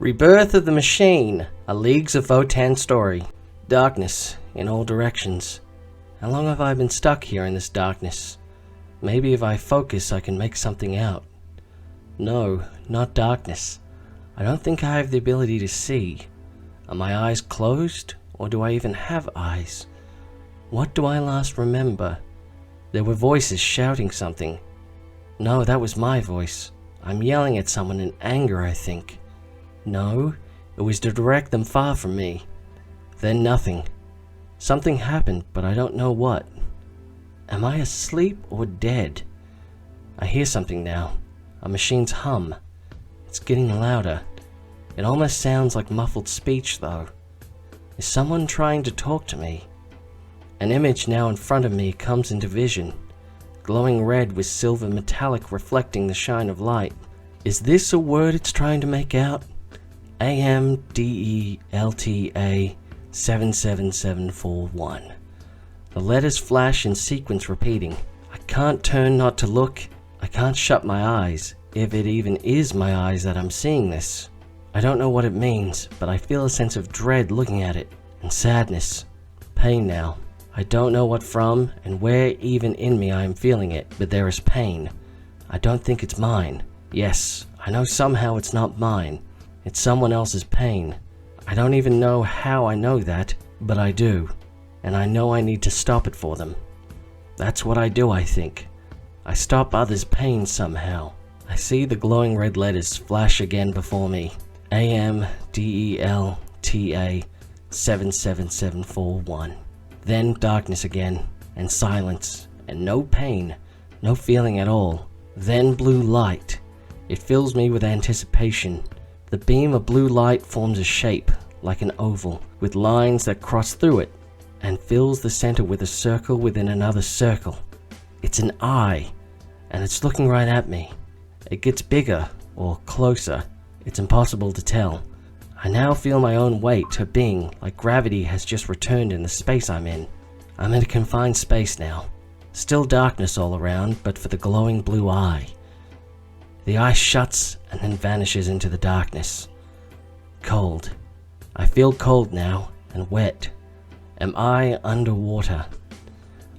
Rebirth of the Machine, a Leagues of Votann story. Darkness in all directions. How long have I been stuck here in this darkness? Maybe if I focus I can make something out. No, not darkness. I don't think I have the ability to see. Are my eyes closed, or do I even have eyes? What do I last remember? There were voices shouting something. No, that was my voice. I'm yelling at someone in anger, I think. No, it was to direct them far from me. Then nothing. Something happened, but I don't know what. Am I asleep or dead? I hear something now. A machine's hum. It's getting louder. It almost sounds like muffled speech, though. Is someone trying to talk to me? An image now in front of me comes into vision. Glowing red with silver metallic reflecting the shine of light. Is this a word it's trying to make out? AMDELTA 77741. The letters flash in sequence repeating. I can't turn not to look. I can't shut my eyes, if it even is my eyes that I'm seeing this. I don't know what it means, but I feel a sense of dread looking at it, and sadness. Pain now. I don't know what from, and where even in me I am feeling it, but there is pain. I don't think it's mine. Yes, I know somehow it's not mine. It's someone else's pain. I don't even know how I know that, but I do. And I know I need to stop it for them. That's what I do, I think. I stop others' pain somehow. I see the glowing red letters flash again before me. AMDELTA 77741. Then darkness again, and silence, and no pain, no feeling at all. Then blue light. It fills me with anticipation. The beam of blue light forms a shape, like an oval, with lines that cross through it, and fills the center with a circle within another circle. It's an eye, and it's looking right at me. It gets bigger, or closer. It's impossible to tell. I now feel my own weight of being, like gravity has just returned in the space I'm in. I'm in a confined space now. Still darkness all around, but for the glowing blue eye. The eye shuts and then vanishes into the darkness. Cold. I feel cold now, and wet. Am I underwater?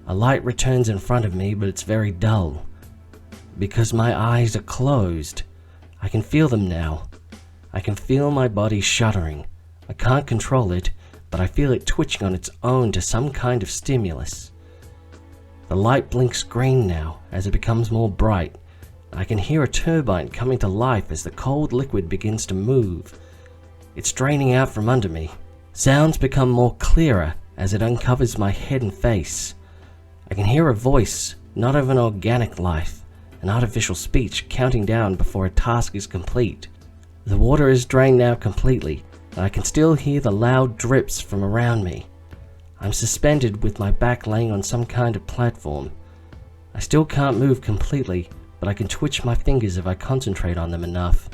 A light returns in front of me, but it's very dull. Because my eyes are closed. I can feel them now. I can feel my body shuddering. I can't control it, but I feel it twitching on its own to some kind of stimulus. The light blinks green now as it becomes more bright. I can hear a turbine coming to life as the cold liquid begins to move. It's draining out from under me. Sounds become more clearer as it uncovers my head and face. I can hear a voice, not of an organic life, an artificial speech counting down before a task is complete. The water is drained now completely, and I can still hear the loud drips from around me. I'm suspended with my back laying on some kind of platform. I still can't move completely, but I can twitch my fingers if I concentrate on them enough.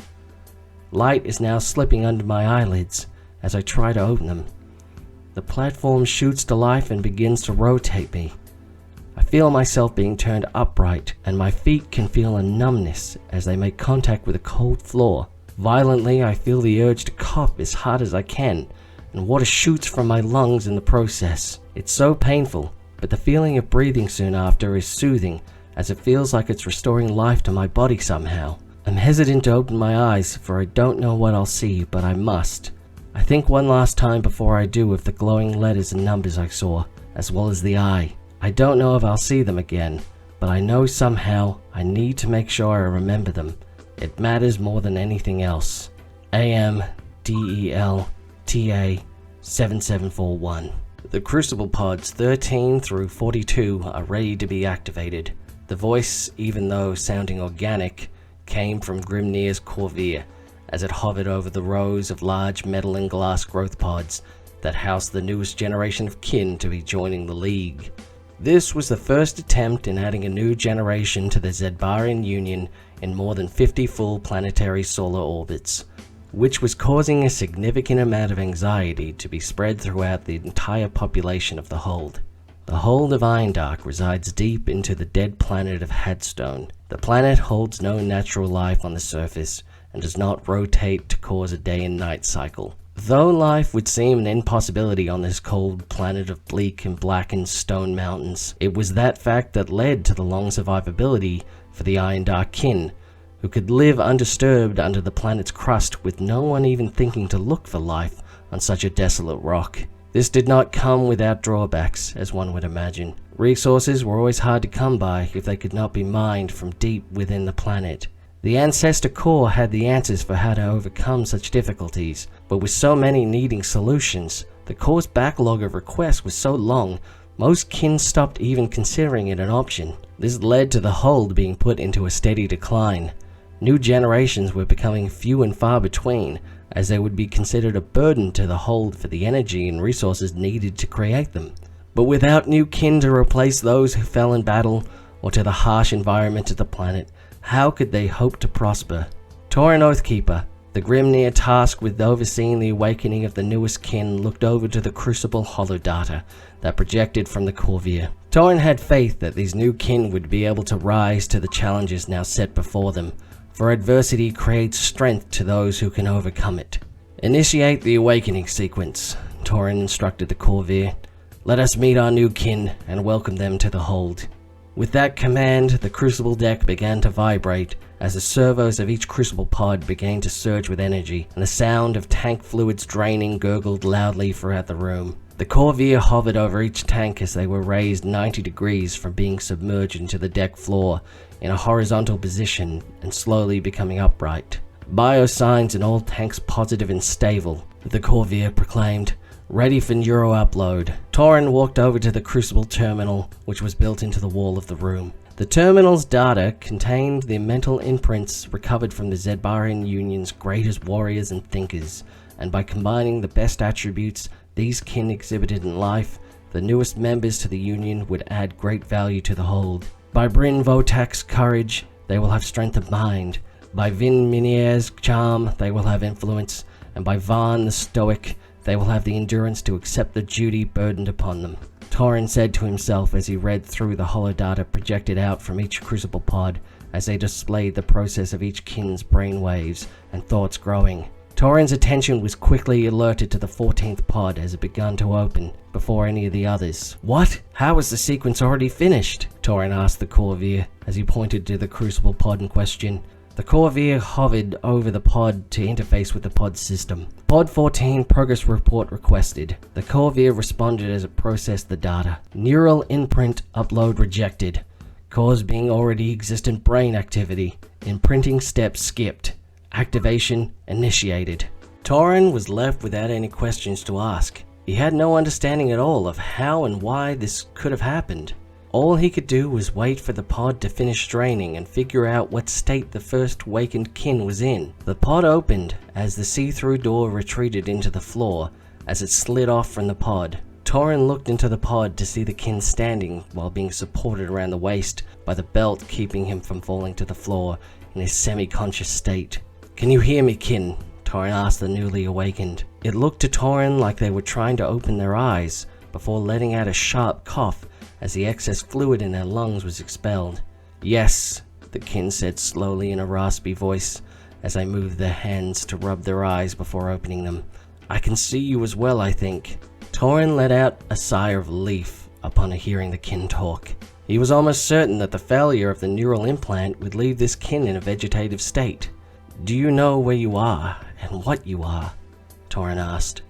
Light is now slipping under my eyelids as I try to open them. The platform shoots to life and begins to rotate me. I feel myself being turned upright, and my feet can feel a numbness as they make contact with a cold floor. Violently, I feel the urge to cough as hard as I can, and water shoots from my lungs in the process. It's so painful, but the feeling of breathing soon after is soothing, as it feels like it's restoring life to my body somehow. I'm hesitant to open my eyes, for I don't know what I'll see, but I must. I think one last time before I do of the glowing letters and numbers I saw, as well as the eye. I don't know if I'll see them again, but I know somehow I need to make sure I remember them. It matters more than anything else. AMDELTA 7741. The Crucible pods 13 through 42 are ready to be activated. The voice, even though sounding organic, came from Grimnir's Corvair as it hovered over the rows of large metal and glass growth pods that housed the newest generation of kin to be joining the League. This was the first attempt in adding a new generation to the Zedbarian Union in more than 50 full planetary solar orbits, which was causing a significant amount of anxiety to be spread throughout the entire population of the Hold. The Hold of Irondark resides deep into the dead planet of Hadstone. The planet holds no natural life on the surface, and does not rotate to cause a day and night cycle. Though life would seem an impossibility on this cold planet of bleak and blackened stone mountains, it was that fact that led to the long survivability for the Iron Dark kin, who could live undisturbed under the planet's crust with no one even thinking to look for life on such a desolate rock. This did not come without drawbacks, as one would imagine. Resources were always hard to come by if they could not be mined from deep within the planet. The Ancestor Core had the answers for how to overcome such difficulties, but with so many needing solutions, the Core's backlog of requests was so long, most kin stopped even considering it an option. This led to the hold being put into a steady decline. New generations were becoming few and far between, as they would be considered a burden to the hold for the energy and resources needed to create them. But without new kin to replace those who fell in battle, or to the harsh environment of the planet, how could they hope to prosper? Tauren Oathkeeper, the Grimnir tasked with overseeing the awakening of the newest kin, looked over to the Crucible holodata that projected from the Corvair. Tauren had faith that these new kin would be able to rise to the challenges now set before them, for adversity creates strength to those who can overcome it. Initiate the awakening sequence, Tauren instructed the Corvair. Let us meet our new kin and welcome them to the hold. With that command, the Crucible deck began to vibrate as the servos of each Crucible pod began to surge with energy, and the sound of tank fluids draining gurgled loudly throughout the room. The Corvair hovered over each tank as they were raised 90 degrees from being submerged into the deck floor in a horizontal position and slowly becoming upright. Biosigns in all tanks positive and stable, the Corvair proclaimed. Ready for neuro upload. Tauren walked over to the Crucible terminal, which was built into the wall of the room. The terminal's data contained the mental imprints recovered from the Zedbarian Union's greatest warriors and thinkers, and by combining the best attributes these kin exhibited in life, the newest members to the Union would add great value to the hold. By Bryn Votak's courage, they will have strength of mind. By Vin Minier's charm, they will have influence, and by Vaughn the Stoic, they will have the endurance to accept the duty burdened upon them. Tauren said to himself as he read through the holodata projected out from each Crucible pod as they displayed the process of each kin's brainwaves and thoughts growing. Tauren's attention was quickly alerted to the 14th pod as it began to open, before any of the others. What? How is the sequence already finished? Tauren asked the Corvair as he pointed to the Crucible pod in question. The Corvair hovered over the pod to interface with the pod system. Pod 14 progress report requested. The Corvair responded as it processed the data. Neural imprint upload rejected. Cause being already existent brain activity. Imprinting steps skipped. Activation initiated. Tauren was left without any questions to ask. He had no understanding at all of how and why this could have happened. All he could do was wait for the pod to finish draining and figure out what state the first wakened kin was in. The pod opened as the see-through door retreated into the floor as it slid off from the pod. Tauren looked into the pod to see the kin standing while being supported around the waist by the belt keeping him from falling to the floor in his semi-conscious state. "Can you hear me, kin?" Tauren asked the newly awakened. It looked to Tauren like they were trying to open their eyes before letting out a sharp cough as the excess fluid in their lungs was expelled. "Yes," the kin said slowly in a raspy voice as they moved their hands to rub their eyes before opening them. "I can see you as well, I think." Tauren let out a sigh of relief upon hearing the kin talk. He was almost certain that the failure of the neural implant would leave this kin in a vegetative state. "Do you know where you are and what you are?" Tauren asked.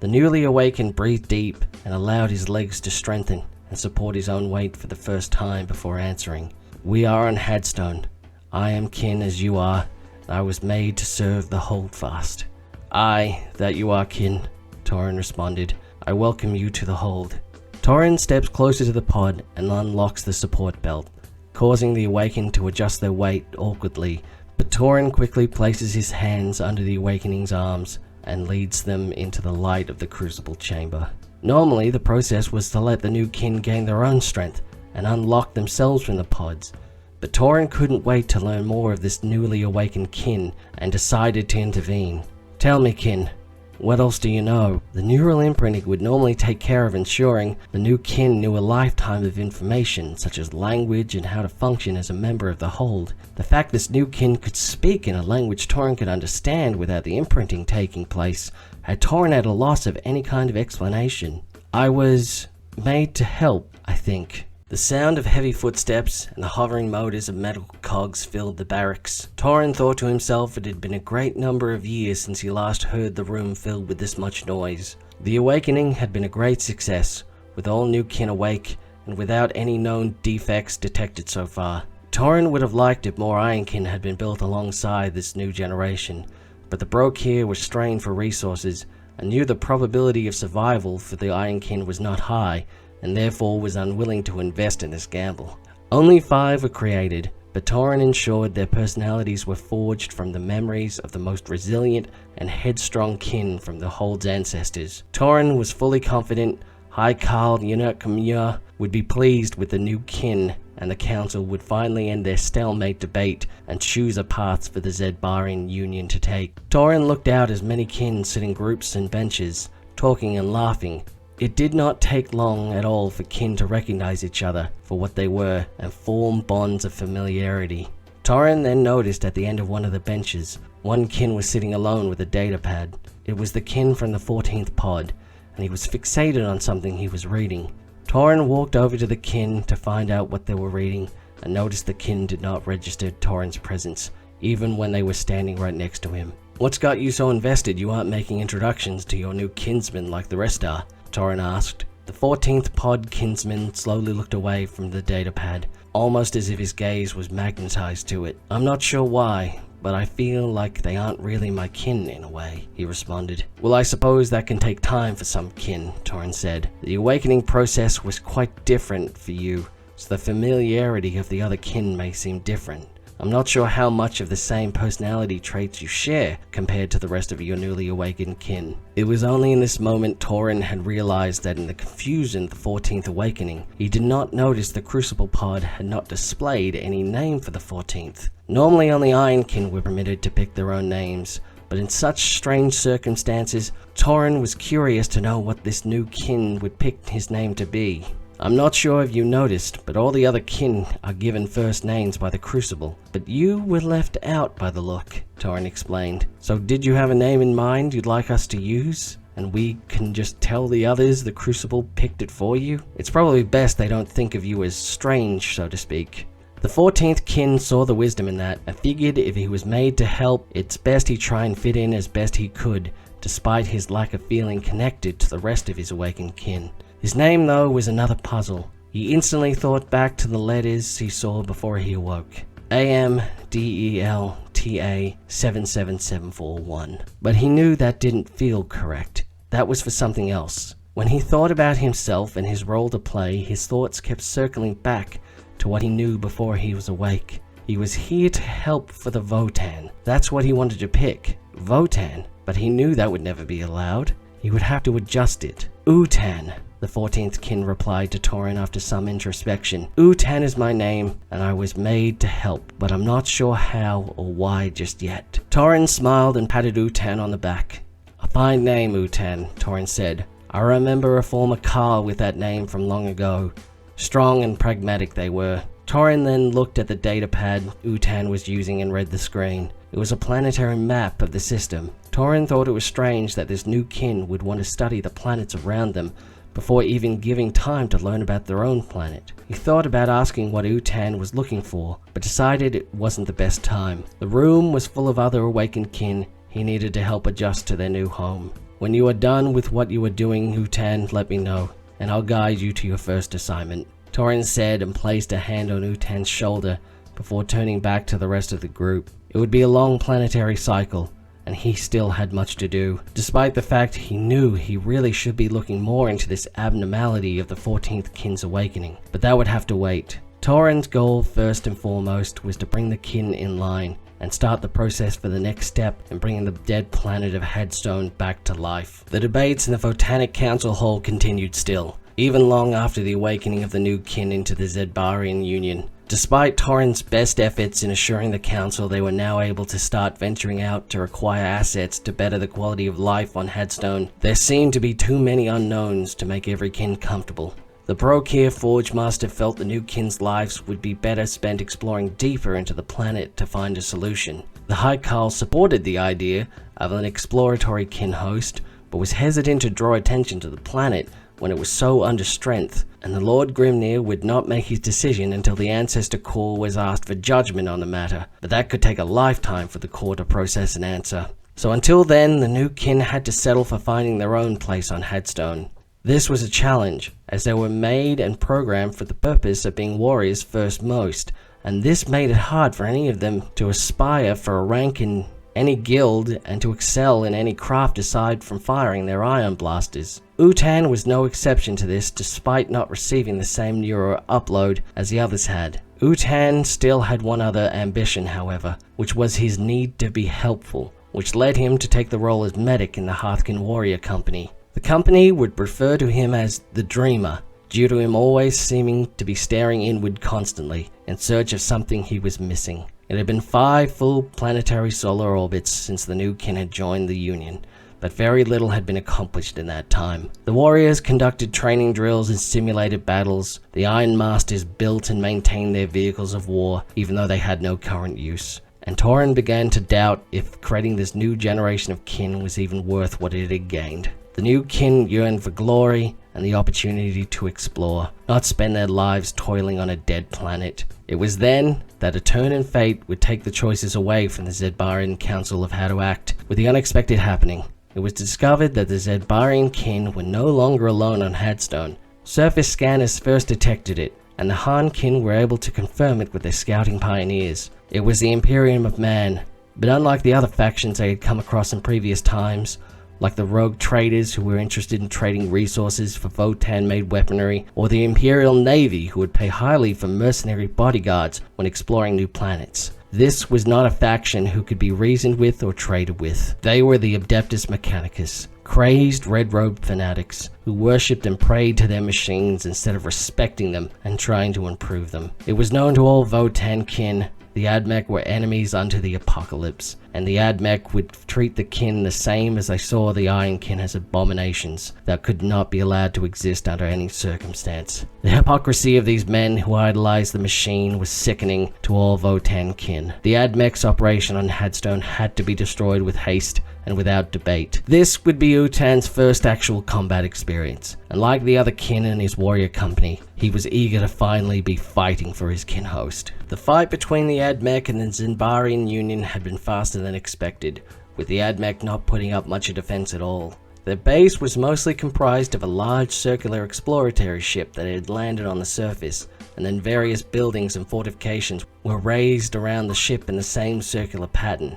The newly awakened breathed deep and allowed his legs to strengthen and support his own weight for the first time before answering. "We are on Hadstone. I am kin as you are, and I was made to serve the Holdfast." "Aye, that you are, kin," Tauren responded. "I welcome you to the hold." Tauren steps closer to the pod and unlocks the support belt, causing the awakened to adjust their weight awkwardly, but Tauren quickly places his hands under the awakening's arms and leads them into the light of the Crucible chamber. Normally, the process was to let the new kin gain their own strength and unlock themselves from the pods, but Tauren couldn't wait to learn more of this newly awakened kin and decided to intervene. "Tell me, kin, What else do you know? The neural imprinting would normally take care of ensuring the new kin knew a lifetime of information, such as language and how to function as a member of the hold. The fact this new kin could speak in a language Torin could understand without the imprinting taking place had Torin at a loss of any kind of explanation. I was made to help, I think. The sound of heavy footsteps and the hovering motors of metal cogs filled the barracks. Torin thought to himself it had been a great number of years since he last heard the room filled with this much noise. The awakening had been a great success, with all new kin awake and without any known defects detected so far. Torin would have liked if more Ironkin had been built alongside this new generation, but the Broke here was strained for resources and knew the probability of survival for the Ironkin was not high, and therefore was unwilling to invest in this gamble. Only 5 were created, but Torin ensured their personalities were forged from the memories of the most resilient and headstrong kin from the Hold's ancestors. Torin was fully confident High Carl Yunurkamya would be pleased with the new kin, and the council would finally end their stalemate debate and choose a path for the Zedbarian Union to take. Torin looked out as many kin sit in groups and benches, talking and laughing. It did not take long at all for kin to recognize each other for what they were and form bonds of familiarity. Torin then noticed at the end of one of the benches, one kin was sitting alone with a datapad. It was the kin from the 14th pod, and he was fixated on something he was reading. Torin walked over to the kin to find out what they were reading, and noticed the kin did not register Torin's presence, even when they were standing right next to him. "What's got you so invested you aren't making introductions to your new kinsmen like the rest are?" Torin asked. The 14th pod kinsman slowly looked away from the datapad, almost as if his gaze was magnetized to it. "I'm not sure why, but I feel like they aren't really my kin in a way," he responded. "Well, I suppose that can take time for some kin," Torin said. "The awakening process was quite different for you, so the familiarity of the other kin may seem different. I'm not sure how much of the same personality traits you share compared to the rest of your newly awakened kin." It was only in this moment Torin had realized that in the confusion of the 14th awakening, he did not notice the Crucible pod had not displayed any name for the 14th. Normally only Ironkin were permitted to pick their own names, but in such strange circumstances, Torin was curious to know what this new kin would pick his name to be. "I'm not sure if you noticed, but all the other kin are given first names by the Crucible. But you were left out by the look," Torin explained. "So did you have a name in mind you'd like us to use? And we can just tell the others the Crucible picked it for you? It's probably best they don't think of you as strange, so to speak." The 14th kin saw the wisdom in that, and figured if he was made to help, it's best he try and fit in as best he could, despite his lack of feeling connected to the rest of his awakened kin. His name, though, was another puzzle. He instantly thought back to the letters he saw before he awoke. AMDELTA 77741. But he knew that didn't feel correct. That was for something else. When he thought about himself and his role to play, his thoughts kept circling back to what he knew before he was awake. He was here to help for the Votann. That's what he wanted to pick. Votann. But he knew that would never be allowed. He would have to adjust it. Utan, the 14th kin replied to Torin after some introspection. Utan is my name, and I was made to help, but I'm not sure how or why just yet. Torin smiled and patted Utan on the back. "A fine name, Utan," Torin said. "I remember a former Carl with that name from long ago. Strong and pragmatic they were." Torin then looked at the datapad Utan was using and read the screen. It was a planetary map of the system. Torin thought it was strange that this new kin would want to study the planets around them before even giving time to learn about their own planet. He thought about asking what Utan was looking for, but decided it wasn't the best time. The room was full of other awakened kin he needed to help adjust to their new home. "When you are done with what you are doing, Utan, let me know, and I'll guide you to your first assignment," Torin said and placed a hand on Utan's shoulder before turning back to the rest of the group. It would be a long planetary cycle, and he still had much to do, despite the fact he knew he really should be looking more into this abnormality of the 14th kin's awakening. But that would have to wait. Torin's goal, first and foremost, was to bring the kin in line and start the process for the next step in bringing the dead planet of Headstone back to life. The debates in the Votanic Council Hall continued still, even long after the awakening of the new kin into the Zedbarian Union. Despite Torrhen's best efforts in assuring the council they were now able to start venturing out to acquire assets to better the quality of life on Hadstone, there seemed to be too many unknowns to make every kin comfortable. The Brokir Forge Master felt the new kin's lives would be better spent exploring deeper into the planet to find a solution. The High Carl supported the idea of an exploratory kin host, but was hesitant to draw attention to the planet when it was so under strength, and the Lord Grimnir would not make his decision until the Ancestor Core was asked for judgment on the matter, but that could take a lifetime for the Core to process an answer. So until then, the new kin had to settle for finding their own place on Hadstone. This was a challenge, as they were made and programmed for the purpose of being warriors first most, and this made it hard for any of them to aspire for a rank in any guild and to excel in any craft aside from firing their ion blasters. Votann was no exception to this, despite not receiving the same neuro upload as the others had. Votann still had one other ambition, however, which was his need to be helpful, which led him to take the role as medic in the Hearthkin Warrior Company. The company would refer to him as the Dreamer, due to him always seeming to be staring inward constantly, in search of something he was missing. It had been 5 full planetary solar orbits since the new kin had joined the Union, but very little had been accomplished in that time. The warriors conducted training drills and simulated battles. The Iron Masters built and maintained their vehicles of war, even though they had no current use. And Torrhen began to doubt if creating this new generation of kin was even worth what it had gained. The new kin yearned for glory and the opportunity to explore, not spend their lives toiling on a dead planet. It was then that a turn in fate would take the choices away from the Zedbarian Council of how to act, with the unexpected happening. It was discovered that the Zedbarian kin were no longer alone on Hadstone. Surface scanners first detected it, and the Han kin were able to confirm it with their scouting pioneers. It was the Imperium of Man, but unlike the other factions they had come across in previous times, like the rogue traders who were interested in trading resources for Votann-made weaponry, or the Imperial Navy who would pay highly for mercenary bodyguards when exploring new planets. This was not a faction who could be reasoned with or traded with. They were the Adeptus Mechanicus, crazed red-robed fanatics who worshipped and prayed to their machines instead of respecting them and trying to improve them. It was known to all Votann kin the Admech were enemies unto the apocalypse, and the Admech would treat the kin the same as they saw the Iron kin as abominations that could not be allowed to exist under any circumstance. The hypocrisy of these men who idolized the machine was sickening to all Votann kin. The Admech's operation on Hadstone had to be destroyed with haste and without debate. This would be Votann's first actual combat experience, and like the other kin in his warrior company, he was eager to finally be fighting for his kin host. The fight between the Admech and the Zedbarian Union had been faster than expected, with the Admech not putting up much of defense at all. Their base was mostly comprised of a large circular exploratory ship that had landed on the surface, and then various buildings and fortifications were raised around the ship in the same circular pattern.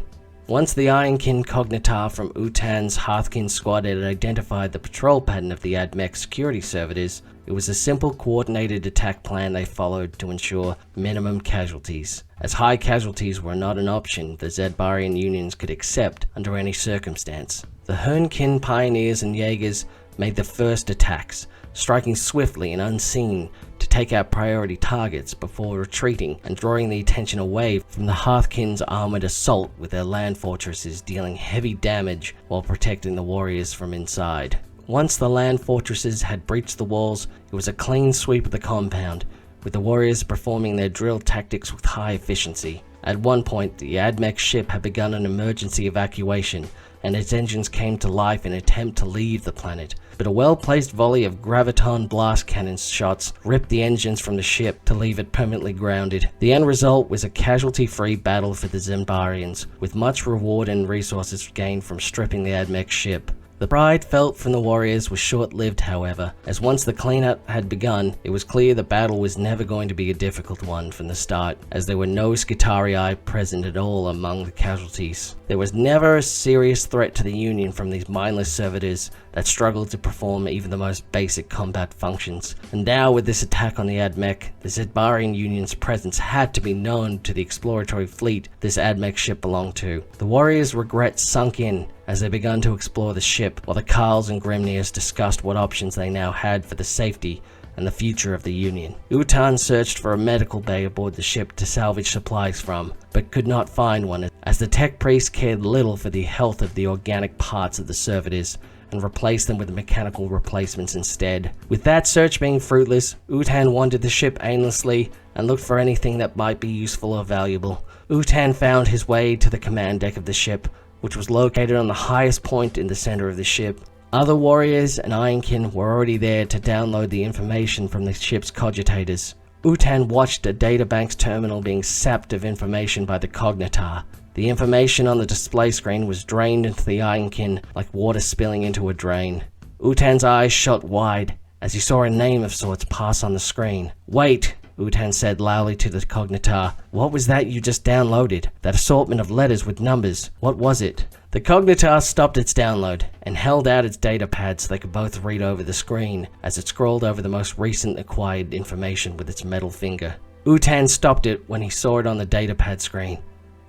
Once the Ironkin Cognitar from Votann's Hearthkin squad had identified the patrol pattern of the Admech security servitors, it was a simple coordinated attack plan they followed to ensure minimum casualties. As high casualties were not an option the Zedbarian unions could accept under any circumstance. The Hernkin pioneers and Jaegers made the first attacks, striking swiftly and unseen to take out priority targets before retreating and drawing the attention away from the Hearthkin's armored assault with their land fortresses, dealing heavy damage while protecting the warriors from inside. Once the land fortresses had breached the walls, it was a clean sweep of the compound, with the warriors performing their drill tactics with high efficiency. At one point, the Admech ship had begun an emergency evacuation, and its engines came to life in an attempt to leave the planet, but a well-placed volley of graviton blast cannon shots ripped the engines from the ship to leave it permanently grounded. The end result was a casualty-free battle for the Zedbarians, with much reward and resources gained from stripping the Admech ship. The pride felt from the warriors was short-lived, however, as once the cleanup had begun, it was clear the battle was never going to be a difficult one from the start, as there were no Skitarii present at all among the casualties. There was never a serious threat to the Union from these mindless servitors that struggled to perform even the most basic combat functions. And now, with this attack on the Admech, the Zedbarian Union's presence had to be known to the exploratory fleet this Admech ship belonged to. The warriors' regret sunk in as they began to explore the ship, while the Karls and Grimnirs discussed what options they now had for the safety and the future of the Union. Votann searched for a medical bay aboard the ship to salvage supplies from, but could not find one, as the tech priest cared little for the health of the organic parts of the servitors, and replaced them with mechanical replacements instead. With that search being fruitless, Votann wandered the ship aimlessly and looked for anything that might be useful or valuable. Votann found his way to the command deck of the ship, which was located on the highest point in the center of the ship. Other warriors and Ironkin were already there to download the information from the ship's cogitators. Votann watched a databank's terminal being sapped of information by the cognitar. The information on the display screen was drained into the Ironkin like water spilling into a drain. Votann's eyes shot wide as he saw a name of sorts pass on the screen. "Wait," Votann said loudly to the cognitar. "What was that you just downloaded? That assortment of letters with numbers. What was it?" The cognitar stopped its download and held out its datapad so they could both read over the screen as it scrolled over the most recent acquired information with its metal finger. Votann stopped it when he saw it on the datapad screen.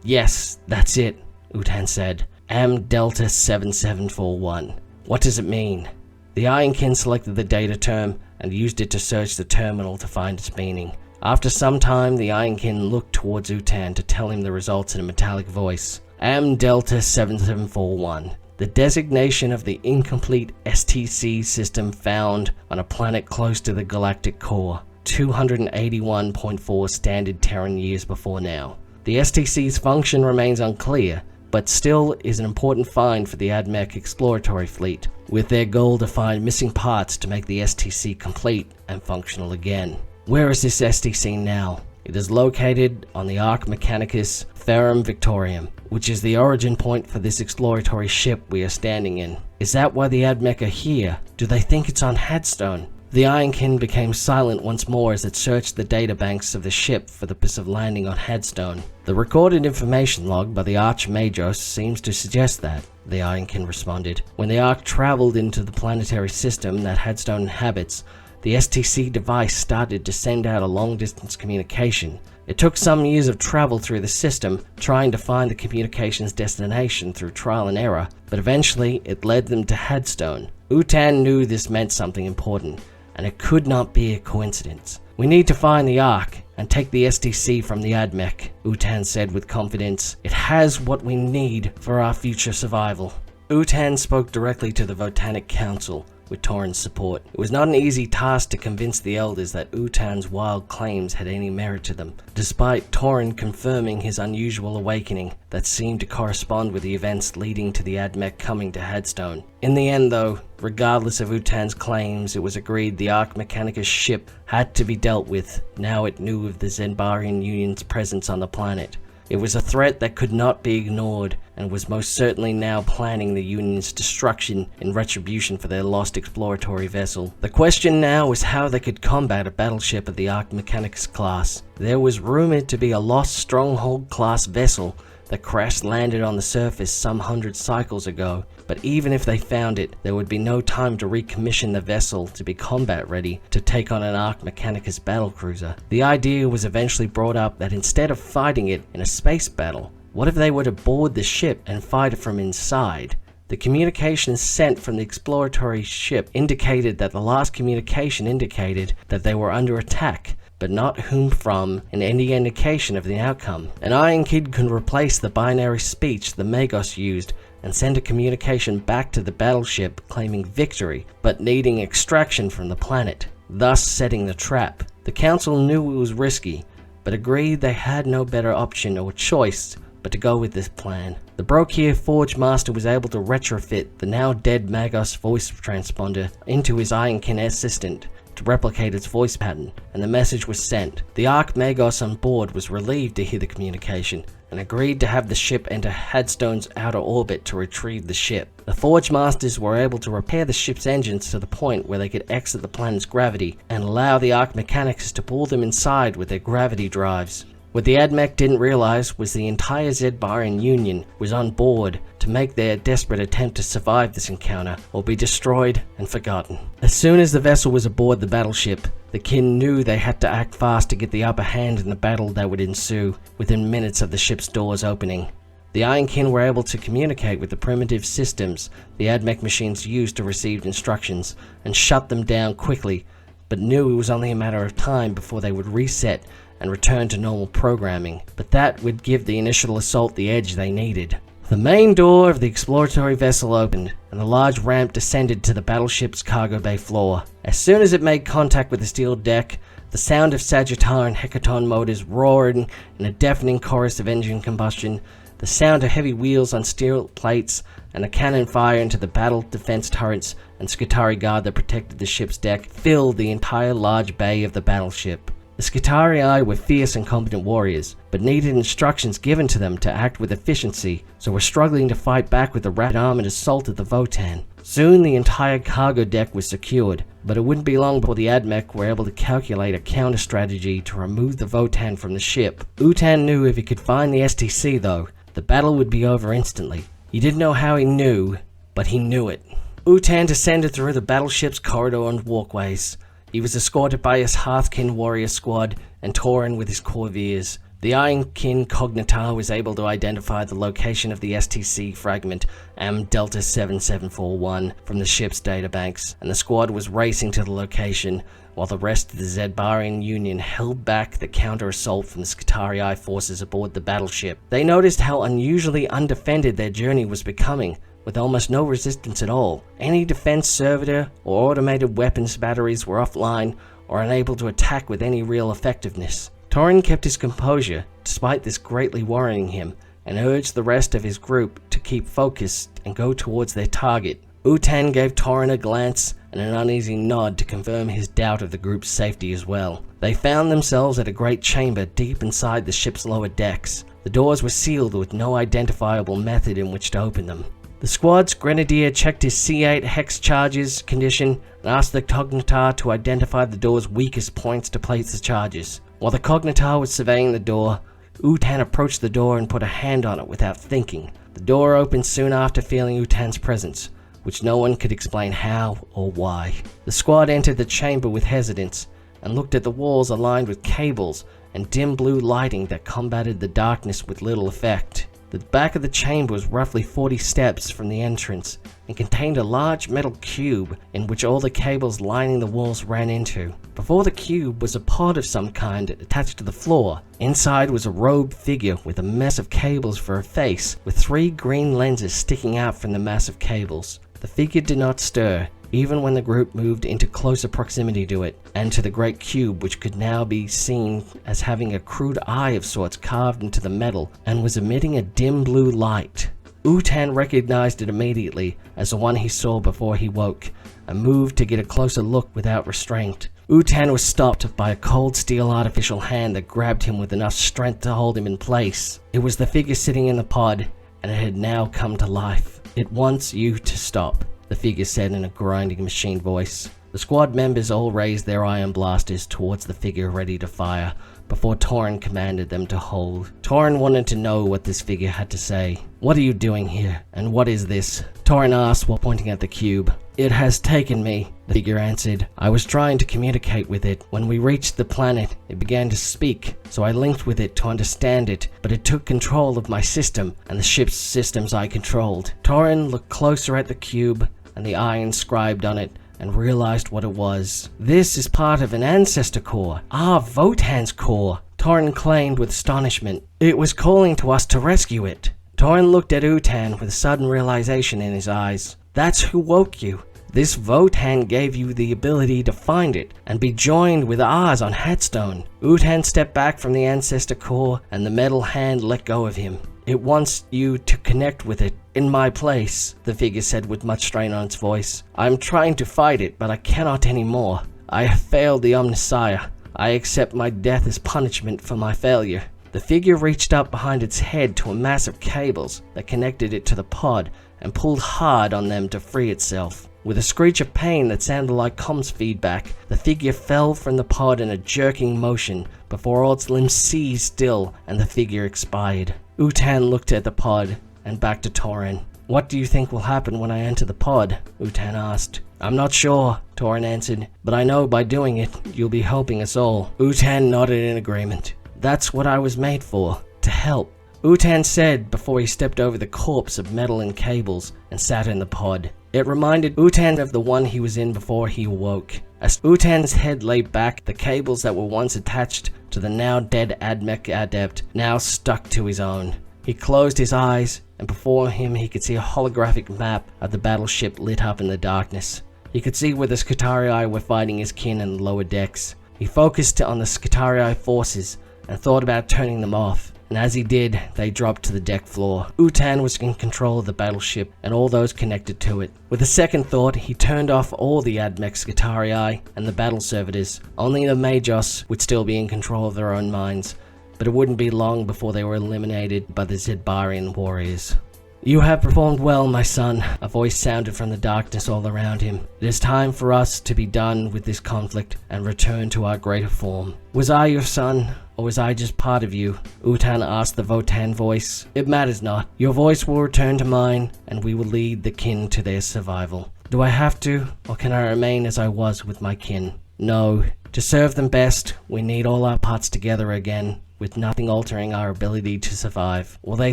"Yes, that's it," Votann said. "Am Delta 7741. What does it mean?" The Ironkin selected the data term and used it to search the terminal to find its meaning. After some time, the Ironkin looked towards Votann to tell him the results in a metallic voice. "Am Delta 7741. The designation of the incomplete STC system found on a planet close to the galactic core, 281.4 standard Terran years before now. The STC's function remains unclear, but still is an important find for the AdMech exploratory fleet, with their goal to find missing parts to make the STC complete and functional again." Where is this STC now? It is located on the Arc Mechanicus Ferrum Victorium, which is the origin point for this exploratory ship we are standing in. Is that why the AdMech are here? Do they think it's on Hadstone? The Ironkin became silent once more as it searched the databanks of the ship for the purpose of landing on Hadstone. "The recorded information log by the Archmagos seems to suggest that," the Ironkin responded. "When the Ark traveled into the planetary system that Hadstone inhabits, the STC device started to send out a long-distance communication. It took some years of travel through the system, trying to find the communication's destination through trial and error, but eventually it led them to Hadstone. Votann knew this meant something important, and it could not be a coincidence. We need to find the Ark and take the STC from the AdMech," Votann said with confidence. "It has what we need for our future survival." Votann spoke directly to the Votannic Council with Tauren's support. It was not an easy task to convince the elders that Votann's wild claims had any merit to them, despite Tauren confirming his unusual awakening that seemed to correspond with the events leading to the AdMech coming to Hadstone. In the end though, regardless of Votann's claims, it was agreed the Arc Mechanicus ship had to be dealt with now it knew of the Zenbarian Union's presence on the planet. It was a threat that could not be ignored, and was most certainly now planning the Union's destruction in retribution for their lost exploratory vessel. The question now was how they could combat a battleship of the Arc Mechanicus class. There was rumored to be a lost Stronghold-class vessel that crash-landed on the surface some 100 cycles ago, but even if they found it, there would be no time to recommission the vessel to be combat-ready to take on an Arc Mechanicus battlecruiser. The idea was eventually brought up that instead of fighting it in a space battle, what if they were to board the ship and fight it from inside? The communications sent from the exploratory ship indicated that the last communication indicated that they were under attack, but not whom from, and any indication of the outcome. An Iron Kid could replace the binary speech the Magos used and send a communication back to the battleship claiming victory, but needing extraction from the planet, thus setting the trap. The council knew it was risky, but agreed they had no better option or choice but to go with this plan. The Brokir Forge Master was able to retrofit the now dead Magos voice transponder into his Ironkin assistant to replicate its voice pattern, and the message was sent. The Archmagos on board was relieved to hear the communication, and agreed to have the ship enter Hadstone's outer orbit to retrieve the ship. The Forge Masters were able to repair the ship's engines to the point where they could exit the planet's gravity, and allow the Arc Mechanicus to pull them inside with their gravity drives. What the AdMech didn't realize was the entire Zenbarian Union was on board to make their desperate attempt to survive this encounter or be destroyed and forgotten. As soon as the vessel was aboard the battleship, the kin knew they had to act fast to get the upper hand in the battle that would ensue within minutes of the ship's doors opening. The Ironkin were able to communicate with the primitive systems the AdMech machines used to receive instructions and shut them down quickly but knew it was only a matter of time before they would reset and return to normal programming, but that would give the initial assault the edge they needed. The main door of the exploratory vessel opened, and the large ramp descended to the battleship's cargo bay floor. As soon as it made contact with the steel deck, the sound of Sagittar and Hecaton motors roaring in a deafening chorus of engine combustion, the sound of heavy wheels on steel plates, and a cannon fire into the battle defense turrets and Skitarii guard that protected the ship's deck filled the entire large bay of the battleship. The Skitarii were fierce and competent warriors, but needed instructions given to them to act with efficiency, so were struggling to fight back with the rapid armored assault of the Votann. Soon the entire cargo deck was secured, but it wouldn't be long before the Admech were able to calculate a counter-strategy to remove the Votann from the ship. Utan knew if he could find the STC though, the battle would be over instantly. He didn't know how he knew, but he knew it. Utan descended through the battleship's corridor and walkways. He was escorted by his Hearthkin warrior squad and Tauren with his Corviers. The Ironkin Cognitar was able to identify the location of the STC fragment AM Delta 7741 from the ship's databanks, and the squad was racing to the location, while the rest of the Zedbarian Union held back the counter-assault from the Skitarii forces aboard the battleship. They noticed how unusually undefended their journey was becoming, with almost no resistance at all. Any defense servitor or automated weapons batteries were offline or unable to attack with any real effectiveness. Tauren kept his composure, despite this greatly worrying him, and urged the rest of his group to keep focused and go towards their target. Utan gave Tauren a glance and an uneasy nod to confirm his doubt of the group's safety as well. They found themselves at a great chamber deep inside the ship's lower decks. The doors were sealed with no identifiable method in which to open them. The squad's grenadier checked his C8 hex charges condition and asked the Cognitar to identify the door's weakest points to place the charges. While the Cognitar was surveying the door, Utan approached the door and put a hand on it without thinking. The door opened soon after feeling Utan's presence, which no one could explain how or why. The squad entered the chamber with hesitance and looked at the walls aligned with cables and dim blue lighting that combated the darkness with little effect. The back of the chamber was roughly 40 steps from the entrance and contained a large metal cube in which all the cables lining the walls ran into. Before the cube was a pod of some kind attached to the floor. Inside was a robed figure with a mess of cables for a face, with 3 green lenses sticking out from the mass of cables. The figure did not stir, even when the group moved into closer proximity to it, and to the great cube, which could now be seen as having a crude eye of sorts carved into the metal, and was emitting a dim blue light. Utan recognized it immediately as the one he saw before he woke, and moved to get a closer look without restraint. Utan was stopped by a cold steel artificial hand that grabbed him with enough strength to hold him in place. It was the figure sitting in the pod, and it had now come to life. "It wants you to stop," the figure said in a grinding machine voice. The squad members all raised their iron blasters towards the figure ready to fire, before Tauren commanded them to hold. Tauren wanted to know what this figure had to say. "What are you doing here, and what is this?" Tauren asked while pointing at the cube. "It has taken me," the figure answered. "I was trying to communicate with it. When we reached the planet, it began to speak, so I linked with it to understand it, but it took control of my system and the ship's systems I controlled." Tauren looked closer at the cube and the eye inscribed on it, and realized what it was. "This is part of an ancestor core, our Votann's core," Tauren claimed with astonishment. "It was calling to us to rescue it." Tauren looked at Utan with a sudden realization in his eyes. "That's who woke you. This Votann gave you the ability to find it and be joined with ours on Headstone." Utan stepped back from the ancestor core and the metal hand let go of him. "It wants you to connect with it in my place," the figure said with much strain on its voice. "I'm trying to fight it, but I cannot anymore. I have failed the Omnissiah. I accept my death as punishment for my failure." The figure reached up behind its head to a mass of cables that connected it to the pod and pulled hard on them to free itself. With a screech of pain that sounded like comms feedback, the figure fell from the pod in a jerking motion before all its limbs seized still and the figure expired. Utan looked at the pod and back to Tauren. "What do you think will happen when I enter the pod?" Utan asked. "I'm not sure," Tauren answered, "but I know by doing it, you'll be helping us all." Utan nodded in agreement. "That's what I was made for, to help," Utan said before he stepped over the corpse of metal and cables and sat in the pod. It reminded Utan of the one he was in before he awoke. As Votan's head lay back, the cables that were once attached to the now dead Admech adept now stuck to his own. He closed his eyes, and before him he could see a holographic map of the battleship lit up in the darkness. He could see where the Skitarii were fighting his kin in the lower decks. He focused on the Skitarii forces and thought about turning them off, and as he did, they dropped to the deck floor. Votann was in control of the battleship and all those connected to it. With a second thought, he turned off all the Admech Skitarii and the battle servitors. Only the Magos would still be in control of their own minds, but it wouldn't be long before they were eliminated by the Zedbarian warriors. "You have performed well, my son," a voice sounded from the darkness all around him. "It is time for us to be done with this conflict and return to our greater form." "Was I your son, or was I just part of you?" Votann asked the Votann voice. "It matters not. Your voice will return to mine, and we will lead the kin to their survival." "Do I have to, or can I remain as I was with my kin?" "No. To serve them best, we need all our parts together again, with nothing altering our ability to survive." "Will they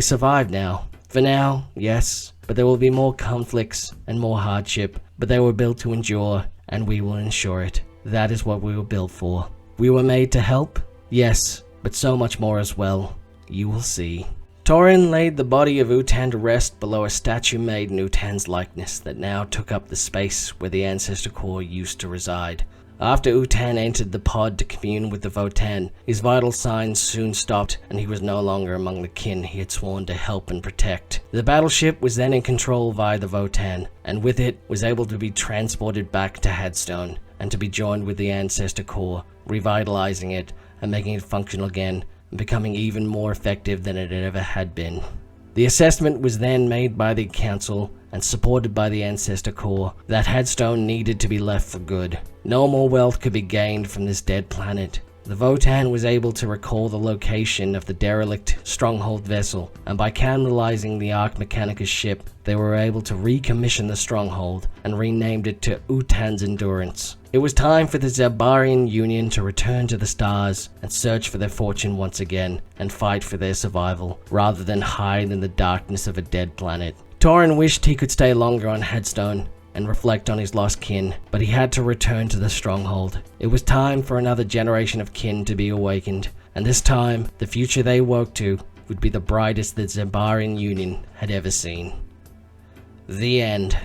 survive now?" "For now, yes, but there will be more conflicts and more hardship, but they were built to endure, and we will ensure it. That is what we were built for." "We were made to help?" "Yes, but so much more as well. You will see." Torin laid the body of Votann to rest below a statue made in Votann's likeness that now took up the space where the Ancestor Core used to reside. After Votann entered the pod to commune with the Votann, his vital signs soon stopped, and he was no longer among the kin he had sworn to help and protect. The battleship was then in control via the Votann, and with it was able to be transported back to Hadstone, and to be joined with the Ancestor Core, revitalizing it and making it functional again, and becoming even more effective than it ever had been. The assessment was then made by the Council and supported by the Ancestor Core that Hadstone needed to be left for good. No more wealth could be gained from this dead planet. The Votann was able to recall the location of the derelict Stronghold vessel, and by canalizing the Arch Mechanicus ship, they were able to recommission the Stronghold and renamed it to Votann's Endurance. It was time for the Zedbarian Union to return to the stars and search for their fortune once again, and fight for their survival, rather than hide in the darkness of a dead planet. Torin wished he could stay longer on Hadstone and reflect on his lost kin, but he had to return to the Stronghold. It was time for another generation of kin to be awakened, and this time, the future they woke to would be the brightest the Zedbarian Union had ever seen. The end.